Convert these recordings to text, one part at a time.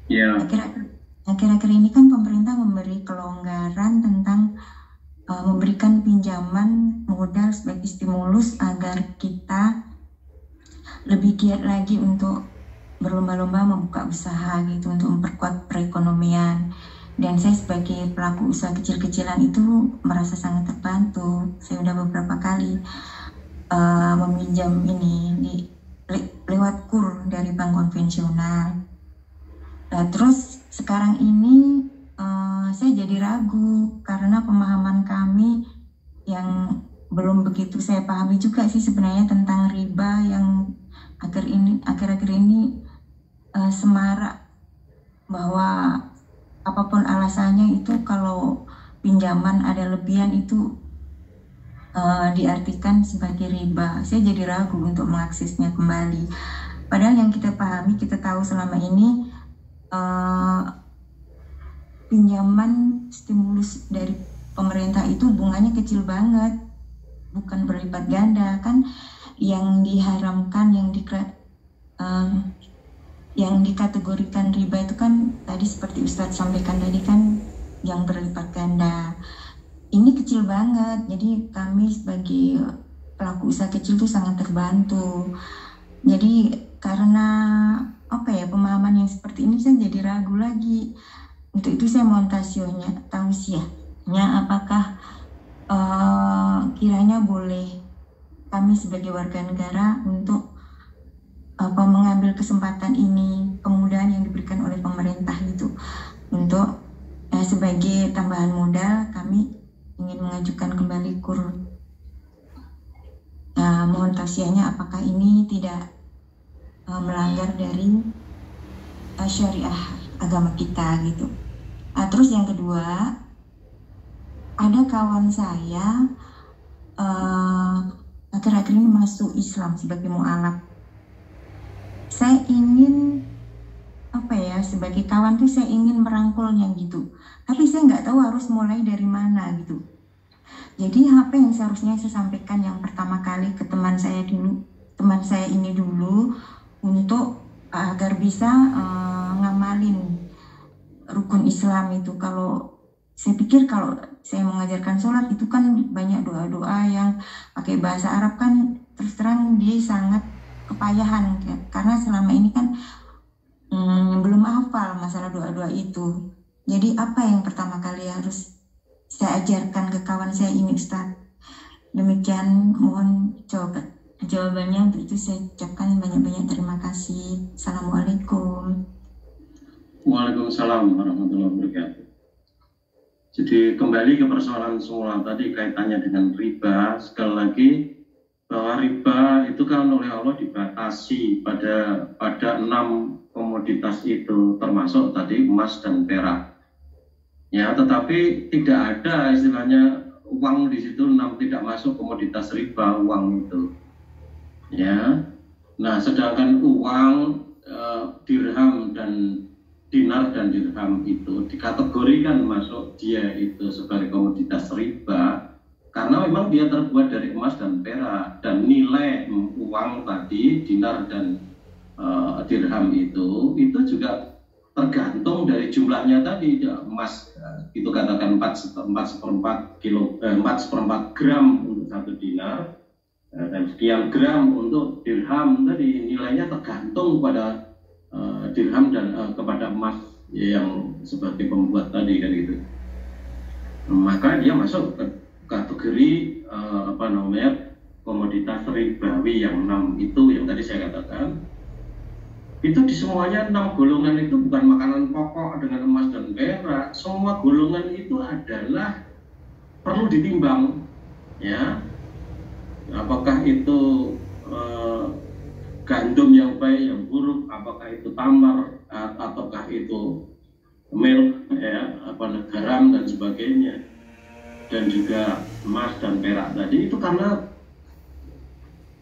Ya, Akhir-akhir ini kan pemerintah memberi kelonggaran tentang memberikan pinjaman modal sebagai stimulus agar kita lebih giat lagi untuk berlomba-lomba membuka usaha gitu untuk memperkuat perekonomian. Dan saya sebagai pelaku usaha kecil-kecilan itu merasa sangat terbantu. Saya udah beberapa kali meminjam ini lewat kur dari bank konvensional. Nah, terus sekarang ini saya jadi ragu karena pemahaman kami yang belum begitu saya pahami juga sih sebenarnya tentang riba yang akhir-akhir ini semarak, bahwa apapun alasannya itu kalau pinjaman ada lebihan itu diartikan sebagai riba. Saya jadi ragu untuk mengaksesnya kembali. Padahal yang kita pahami, kita tahu selama ini pinjaman stimulus dari pemerintah itu bunganya kecil banget, bukan berlipat ganda kan. Yang diharamkan, yang dikategorikan riba itu kan tadi seperti Ustadz sampaikan tadi kan yang berlipat ganda. Ini kecil banget, jadi kami sebagai pelaku usaha kecil tuh sangat terbantu. Jadi karena apa ya, pemahaman yang seperti ini saya jadi ragu lagi. Untuk itu saya mohon tausiahnya, apakah kiranya boleh kami sebagai warga negara untuk mengambil kesempatan ini, kemudahan yang diberikan oleh pemerintah itu untuk sebagai tambahan modal kami ingin mengajukan kembali kur. Mohon tausiahnya apakah ini tidak melanggar dari syariah agama kita gitu. Terus yang kedua, ada kawan saya akhir-akhir ini masuk Islam sebagai mu'alaf. Saya ingin sebagai kawan tuh saya ingin merangkulnya gitu, tapi saya nggak tahu harus mulai dari mana gitu. Jadi apa yang seharusnya saya sampaikan yang pertama kali ke teman saya ini dulu untuk agar bisa ngamalin rukun Islam itu. Kalau saya pikir kalau saya mengajarkan sholat itu kan banyak doa-doa yang pakai bahasa Arab kan, terus terang dia sangat kepayahan karena selama ini kan belum hafal masalah doa-doa itu. Jadi apa yang pertama kali harus saya ajarkan ke kawan saya ini Ustaz? Demikian, mohon jawabannya. Untuk itu saya ucapkan banyak-banyak terima kasih. Assalamualaikum. Waalaikumsalam warahmatullahi wabarakatuh. Jadi kembali ke persoalan semula tadi kaitannya dengan riba. Sekali lagi bahwa riba itu kan oleh Allah dibatasi pada 6 komoditas itu, termasuk tadi emas dan perak. Ya, tetapi tidak ada istilahnya uang di situ, tidak masuk komoditas riba uang itu. Ya, nah sedangkan uang dirham dan dinar dan dirham itu dikategorikan masuk dia itu sebagai komoditas riba karena memang dia terbuat dari emas dan perak, dan nilai uang tadi dinar dan dirham itu juga tergantung dari jumlahnya tadi. Emas itu katakan 4 seperempat gram untuk 1 dinar, dan sekian gram untuk dirham tadi. Nilainya tergantung pada dirham dan kepada emas yang sebagai pembuat tadi kan gitu. Maka dia masuk ke kategori komoditas ribawi yang 6 itu yang tadi saya katakan. Itu di semuanya 6 golongan itu bukan makanan pokok dengan emas dan perak. Semua golongan itu adalah perlu ditimbang, ya. Apakah itu gandum yang baik, yang buruk, apakah itu tamar, ataukah itu milk, ya, garam dan sebagainya, dan juga emas dan perak tadi itu karena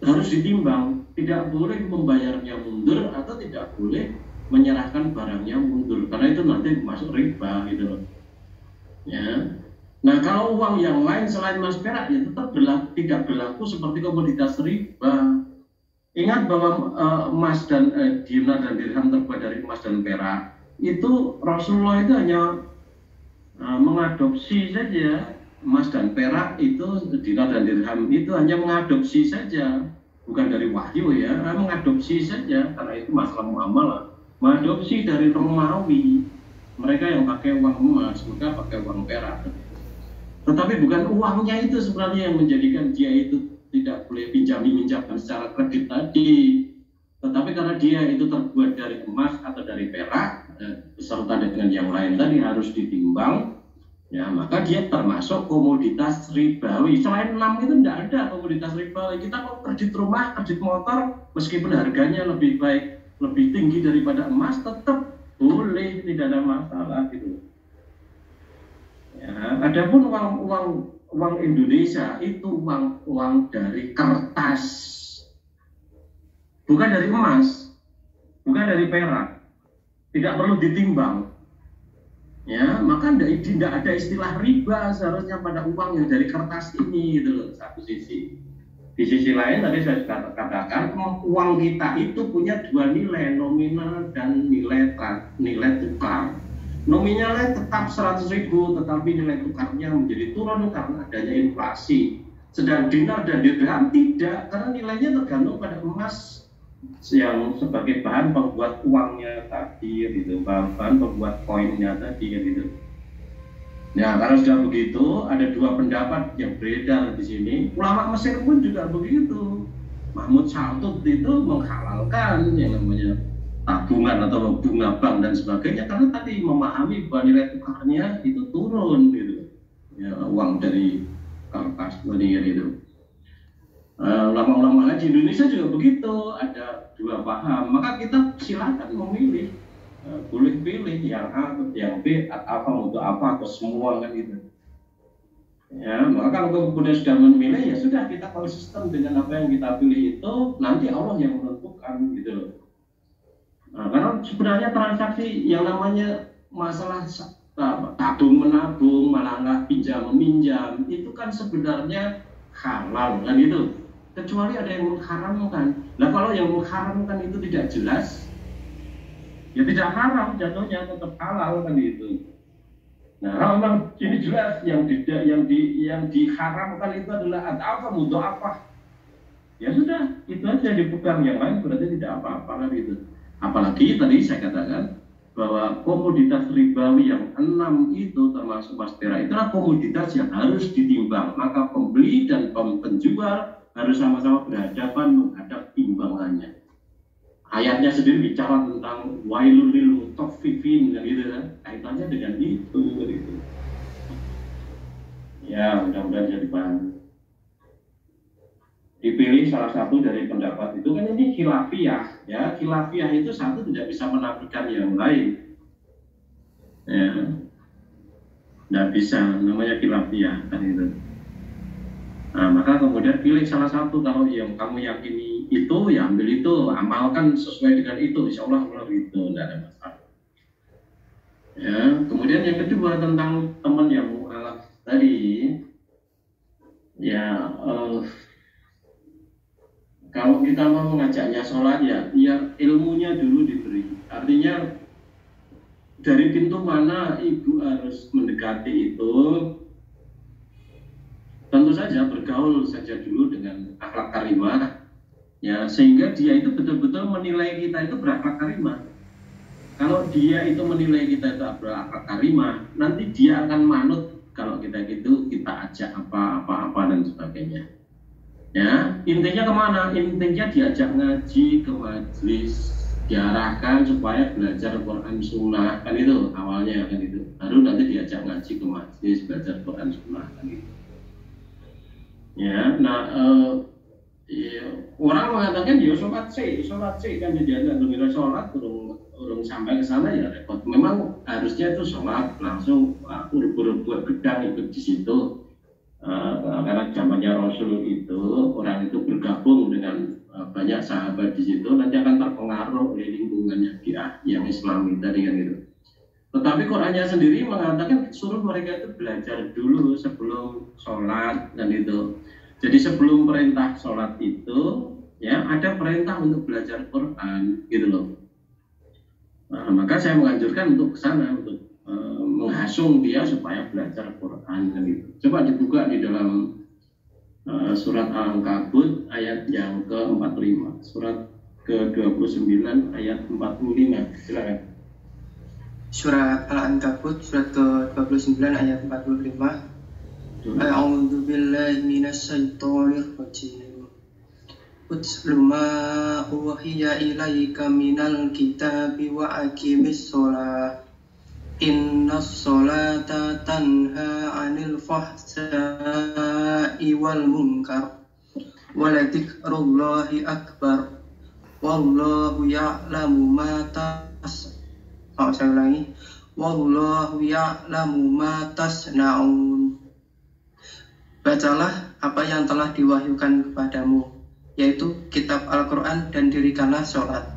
harus ditimbang. Tidak boleh membayarnya mundur atau tidak boleh menyerahkan barangnya mundur, karena itu nanti masuk riba gitu loh, ya. Nah, kalau uang yang lain selain emas perak ya tetap tidak berlaku seperti komoditas riba. Ingat bahwa emas dan dinar dan dirham terbuat dari emas dan perak. itu Rasulullah itu hanya mengadopsi saja emas dan perak itu, dinar dan dirham itu hanya mengadopsi saja, bukan dari wahyu ya, mengadopsi saja karena itu masalah muamalah, mengadopsi dari Romawi, mereka yang pakai uang emas, mereka pakai uang perak. Tetapi bukan uangnya itu sebenarnya yang menjadikan dia itu tidak boleh minjamkan secara kredit tadi, tetapi karena dia itu terbuat dari emas atau dari perak beserta dengan yang lain tadi harus ditimbang, ya maka dia termasuk komoditas ribawi. Selain 6 itu tidak ada komoditas ribawi. Kita mau kredit rumah, kredit motor, meskipun harganya lebih baik, lebih tinggi daripada emas, tetap boleh, tidak ada masalah gitu. Ya, adapun uang Indonesia itu uang dari kertas, bukan dari emas, bukan dari perak, tidak perlu ditimbang. Ya, maka tidak ada istilah riba seharusnya pada uang yang dari kertas ini, gitu loh, satu sisi. Di sisi lain tadi saya sudah katakan uang kita itu punya dua nilai, nominal dan nilai tukar. Nominalnya tetap 100.000, tetapi nilai tukarnya menjadi turun karena adanya inflasi. Sedang dinar dan dirham tidak, karena nilainya tergantung pada emas yang sebagai bahan pembuat uangnya tadi, gitu, bahan pembuat koinnya tadi, gitu. Nah, kalau sudah begitu, ada dua pendapat yang beredar di sini. Ulama Mesir pun juga begitu. Mahmud Saltut itu menghalalkan yang namanya tabungan atau bunga bank dan sebagainya karena tadi memahami bahwa nilai tukarnya itu turun, gitu. Ya, uang dari kertas itu. Ulama-ulama lain di Indonesia juga begitu, ada dua paham, maka kita silakan memilih, boleh pilih yang A atau yang B, atau untuk apa atau semua kan gitu. Ya, maka kalau kemudian sudah memilih ya sudah, kita konsisten dengan apa yang kita pilih itu, nanti Allah yang menentukan, gitu loh. Nah, karena sebenarnya transaksi yang namanya masalah tabung menabung, malah nggak pinjam meminjam, itu kan sebenarnya halal kan gitu. Kecuali ada yang mengharamkan. Nah, kalau yang mengharamkan itu tidak jelas, ya tidak haram, jatuhnya tetap halal kan gitu. Nah, kalau memang ini jelas yang diharamkan itu adalah apa mudah apa, ya sudah itu aja dipegang, yang lain berarti tidak apa-apa kan gitu. Apalagi tadi saya katakan bahwa komoditas ribawi yang 6 itu termasuk emas perak, itulah komoditas yang harus ditimbang. Maka pembeli dan penjual harus sama-sama berhadapan menghadap timbangannya. Ayatnya sendiri bicara tentang wailul lil mutaffifin kan gitu kan. Kaitannya dengan itu gitu. Ya, mudah-mudahan jadi paham. Dipilih salah satu dari pendapat itu kan ini khilafiyah, ya. Khilafiyah itu satu tidak bisa menafikan yang lain, ya, tidak bisa, namanya khilafiyah kan itu. Nah, maka kemudian pilih salah satu, kalau yang kamu yakini itu ya ambil itu, amalkan sesuai dengan itu, insya Allah itu tidak ada masalah. Ya, kemudian yang kedua tentang teman yang mu'alaf tadi, ya. Kalau kita mau mengajaknya sholat ya ilmunya dulu diberi. Artinya dari pintu mana ibu harus mendekati itu, tentu saja bergaul saja dulu dengan akhlak karimah, ya, sehingga dia itu betul-betul menilai kita itu berakhlak karimah. Kalau dia itu menilai kita itu berakhlak karimah, nanti dia akan manut kalau kita gitu, kita ajak apa dan sebagainya. Ya, intinya kemana? Intinya diajak ngaji ke majelis, diarahkan supaya belajar Quran Sunnah kan itu awalnya kan itu. Baru nanti diajak ngaji ke majelis, belajar Quran Sunnah kan itu. Ya, nah orang mengatakan ya sholat sih kan diajak dengar sholat, urung sampai ke sana ya repot. Memang harusnya itu sholat langsung buat gedang ikut di situ. Karena zamannya Rasul itu orang itu bergabung dengan banyak sahabat di situ, nanti akan terpengaruh oleh lingkungannya yang Islami tadi kan gitu. Tetapi Qurannya sendiri mengatakan suruh mereka itu belajar dulu sebelum sholat dan itu. Jadi sebelum perintah sholat itu ya ada perintah untuk belajar Quran gitu loh. Maka saya menganjurkan untuk ke sana, untuk menghasung dia supaya belajar Quran gitu. Coba dibuka di dalam surat Al-Ankabut ayat yang ke-45, surat ke-29 ayat 45. Silakan. Surat Al-Ankabut surat ke-29 ayat 45. A'udzu billahi minasyaitonir rajim. Utlu ma uhiya ilaika minal kitabi wa aqimis shalah. Innas sholata tanha 'anil fahsya'i wal munkar. Wa la dzikrullahi akbar. Wallahu ya'lamu ma saya ulangi. Wallahu ya'lamu ma tasna'un. Bacalah apa yang telah diwahyukan kepadamu, yaitu kitab Al-Quran, dan dirikanlah sholat.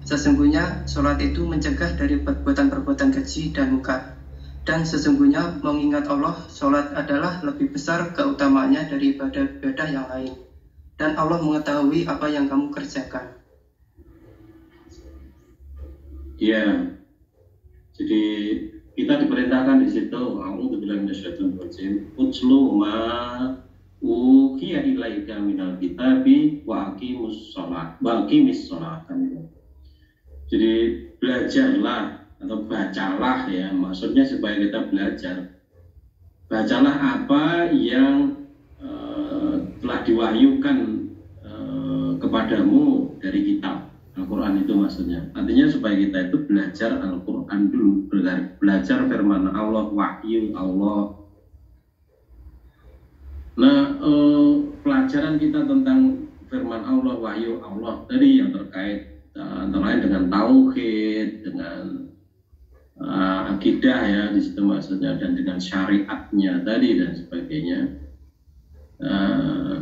Sesungguhnya sholat itu mencegah dari perbuatan-perbuatan keji dan munkar. Dan sesungguhnya mengingat Allah, sholat adalah lebih besar keutamaannya dari ibadah-ibadah yang lain. Dan Allah mengetahui apa yang kamu kerjakan. Ya, jadi kita diperintahkan di situ, a'udzu billahi minasyaitonir rajim, utlu ma uhiya ilaika minal kitabi wa aqimus shalah wa aqimis shalah. Jadi belajarlah atau bacalah, ya, maksudnya supaya kita belajar. Bacalah apa yang telah diwahyukan kepadamu dari kitab Al-Quran itu, maksudnya. Artinya supaya kita itu belajar Al-Quran dulu, belajar firman Allah, wahyu Allah. Nah, pelajaran kita tentang firman Allah, wahyu Allah tadi yang terkait antara lain dengan tauhid, dengan akidah, ya, di situ maksudnya, dan dengan syariatnya tadi dan sebagainya.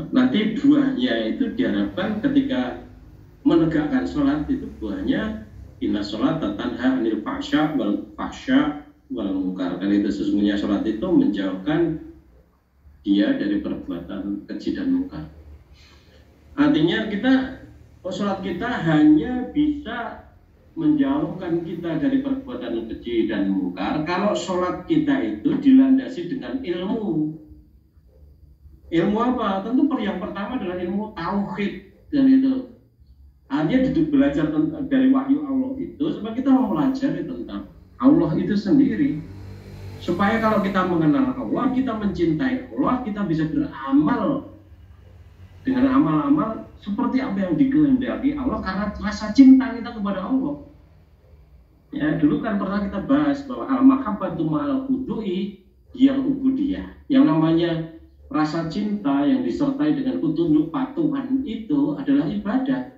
Nanti buahnya itu diharapkan ketika menegakkan sholat itu buahnya inna sholata tanha 'anil fahsya wal munkar. Karena itu sesungguhnya sholat itu menjauhkan dia dari perbuatan keji dan munkar. Artinya sholat kita hanya bisa menjauhkan kita dari perbuatan keji dan munkar kalau sholat kita itu dilandasi dengan ilmu. Ilmu apa? Tentu yang pertama adalah ilmu tauhid, dan itu artinya belajar dari wahyu Allah itu supaya kita mempelajari tentang Allah itu sendiri, supaya kalau kita mengenal Allah, kita mencintai Allah, kita bisa beramal dengan amal-amal seperti apa yang dikehendaki Allah karena rasa cinta kita kepada Allah. Ya, dulu kan pernah kita bahas bahwa al-mahabbatu ma'al khudu'i yang ubudiyah. Yang namanya rasa cinta yang disertai dengan tunduk patuhan itu adalah ibadah.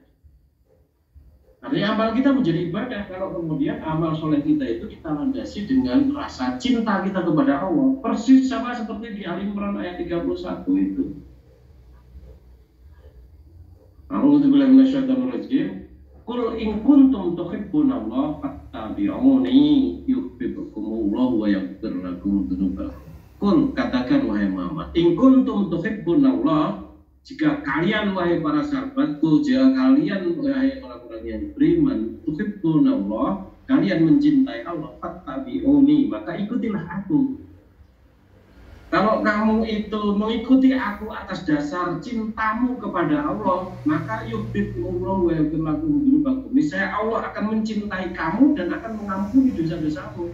Artinya amal kita menjadi ibadah kalau kemudian amal soleh kita itu kita landasi dengan rasa cinta kita kepada Allah. Persis sama seperti di Ali Imran ayat 31 itu. A'udzu billahi minasyaitonir rajim. Qul in kuntum tuhibbunallaha fattabi'uni yuhibbukumullah wa yaghfir lakum dzunubakum. Qul, katakan wahai Muhammad, in kuntum tuhibbunallaha, jika kalian wahai para sahabatku, jika kalian wahai orang-orang yang beriman, tuhibbunallah, kalian mencintai Allah, fattabi'uni, maka ikutilah aku. Kalau kamu itu mengikuti aku atas dasar cintamu kepada Allah, maka yuhibbukumullah wa yaghfir lakum dzunubakum. Niscaya Allah akan mencintai kamu dan akan mengampuni dosa-dosamu.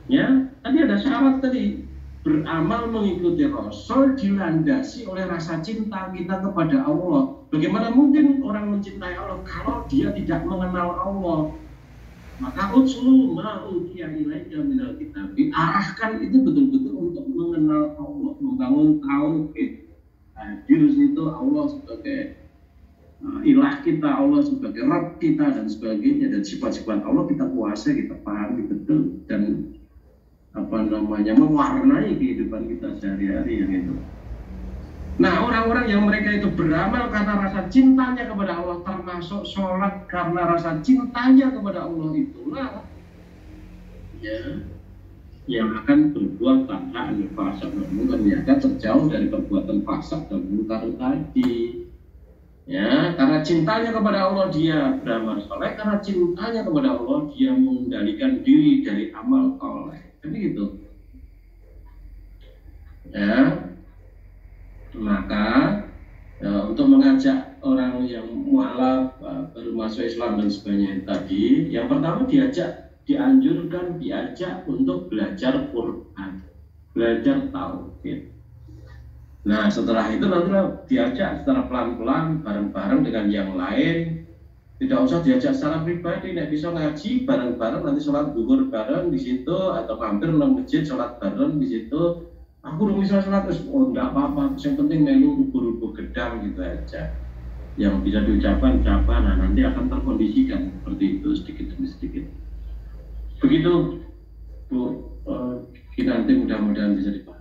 Ya, tadi ada syarat tadi. Beramal mengikuti Rasul dilandasi oleh rasa cinta kita kepada Allah. Bagaimana mungkin orang mencintai Allah kalau dia tidak mengenal Allah? Maka utsulu ma uhiya ilaika minal kitab, arahkan itu betul-betul untuk mengenal Allah, membangun tauhid. Hadir itu Allah sebagai ilah kita, Allah sebagai Rabb kita dan sebagainya, dan sifat-sifat Allah kita kuasai, kita pahami betul, dan mewarnai kehidupan kita sehari-hari yang itu. Nah, orang-orang yang mereka itu beramal karena rasa cintanya kepada Allah, termasuk sholat karena rasa cintanya kepada Allah, itulah ya yang akan berbuat tanha 'anil fahsya wal munkar, yang akan terjauh dari perbuatan fasad dan munkar tadi. Ya, karena cintanya kepada Allah dia beramal soleh, karena cintanya kepada Allah dia mengendalikan diri dari amal soleh. Jadi gitu. Ya, maka untuk mengajak orang yang mualaf baru masuk Islam dan sebagainya tadi, yang pertama dianjurkan diajak untuk belajar Quran, belajar tauhid. Nah setelah itu nanti diajak secara pelan-pelan bareng-bareng dengan yang lain. Tidak usah diajak secara pribadi, nek bisa ngaji bareng-bareng nanti sholat zuhur bareng di situ atau mampir nang masjid sholat bareng di situ. Aku udah bisa sholat terus, oh enggak apa-apa, yang penting melu rubuh-rubuh gedang gitu aja. Yang bisa diucapkan, nah nanti akan terkondisikan seperti itu sedikit demi sedikit. Begitu Bu, nanti mudah-mudahan bisa dipahami.